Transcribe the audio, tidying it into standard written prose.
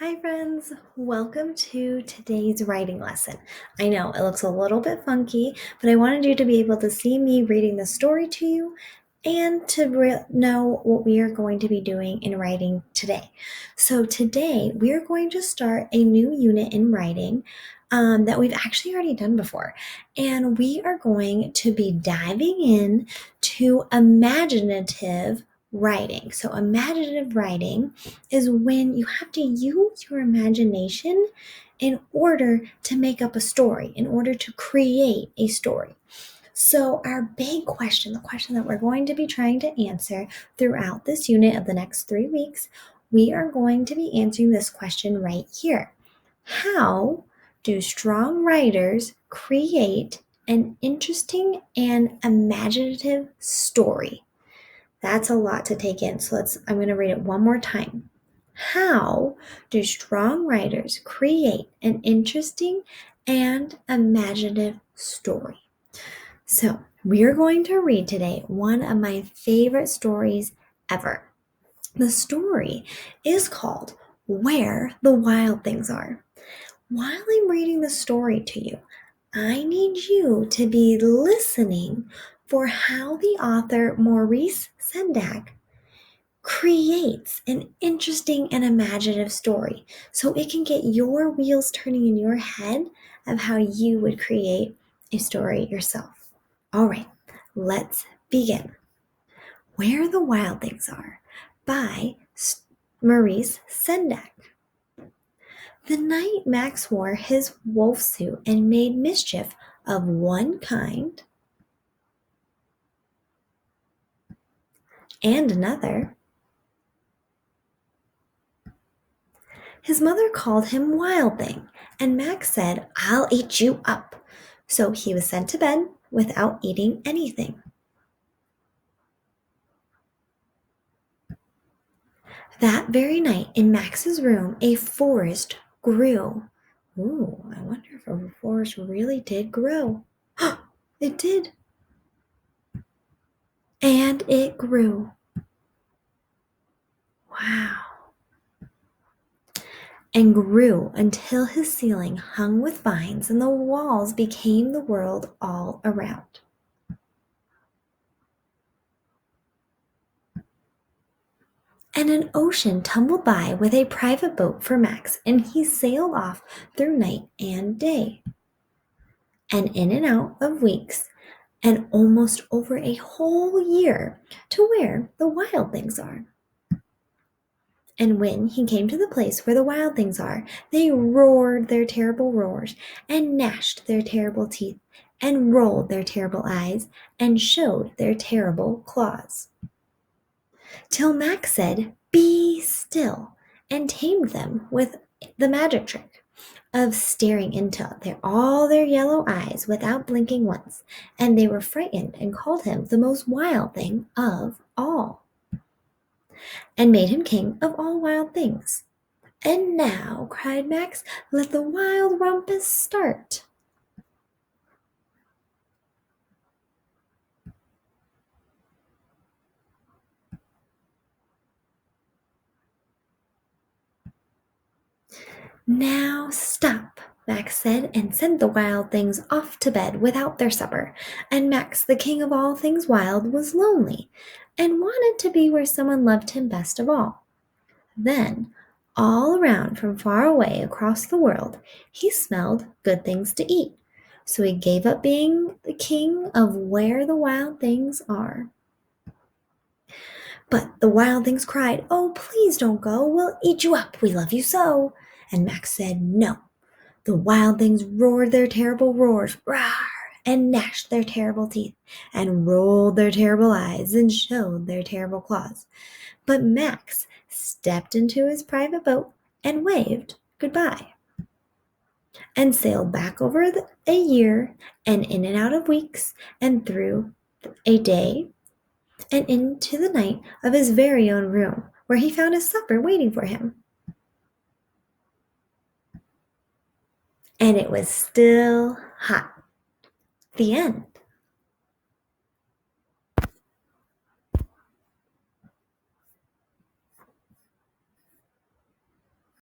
Hi friends, welcome to today's writing lesson. I know it looks a little bit funky, but I wanted you to be able to see me reading the story to you and to know what we are going to be doing in writing today. So today we are going to start a new unit in writing that we've actually already done before. And we are going to be diving in to imaginative writing. So imaginative writing is when you have to use your imagination in order to make up a story, in order to create a story. So, our big question, the question that we're going to be trying to answer throughout this unit of the next 3 weeks, we are going to be answering this question right here. How do strong writers create an interesting and imaginative story? That's a lot to take in. So I'm going to read it one more time. How do strong writers create an interesting and imaginative story? So, we're going to read today one of my favorite stories ever. The story is called Where the Wild Things Are. While I'm reading the story to you, I need you to be listening for how the author Maurice Sendak creates an interesting and imaginative story so it can get your wheels turning in your head of how you would create a story yourself. All right, let's begin. Where the Wild Things Are by Maurice Sendak. The night Max wore his wolf suit and made mischief of one kind and another, his mother called him Wild Thing, and Max said, "I'll eat you up." So he was sent to bed without eating anything. That very night in Max's room, a forest grew. Ooh, I wonder if a forest really did grow. It did. And it grew. Wow. And grew until his ceiling hung with vines and the walls became the world all around. And an ocean tumbled by with a private boat for Max, and he sailed off through night and day, and in and out of weeks, and almost over a whole year to where the wild things are. And when he came to the place where the wild things are, they roared their terrible roars, and gnashed their terrible teeth, and rolled their terrible eyes, and showed their terrible claws. Till Max said, "Be still," and tamed them with the magic trick of staring into all their yellow eyes without blinking once, and they were frightened and called him the most wild thing of all, and made him king of all wild things. "And now," cried Max, "let the wild rumpus start." "Now stop," Max said, and sent the wild things off to bed without their supper. And Max, the king of all things wild, was lonely, and wanted to be where someone loved him best of all. Then, all around from far away across the world, he smelled good things to eat. So he gave up being the king of where the wild things are. But the wild things cried, "Oh, please don't go. We'll eat you up. We love you so." And Max said, "No." The wild things roared their terrible roars, "Rawr!" and gnashed their terrible teeth, and rolled their terrible eyes, and showed their terrible claws. But Max stepped into his private boat and waved goodbye, and sailed back over a year, and in and out of weeks, and through a day, and into the night of his very own room, where he found his supper waiting for him. And it was still hot. The end.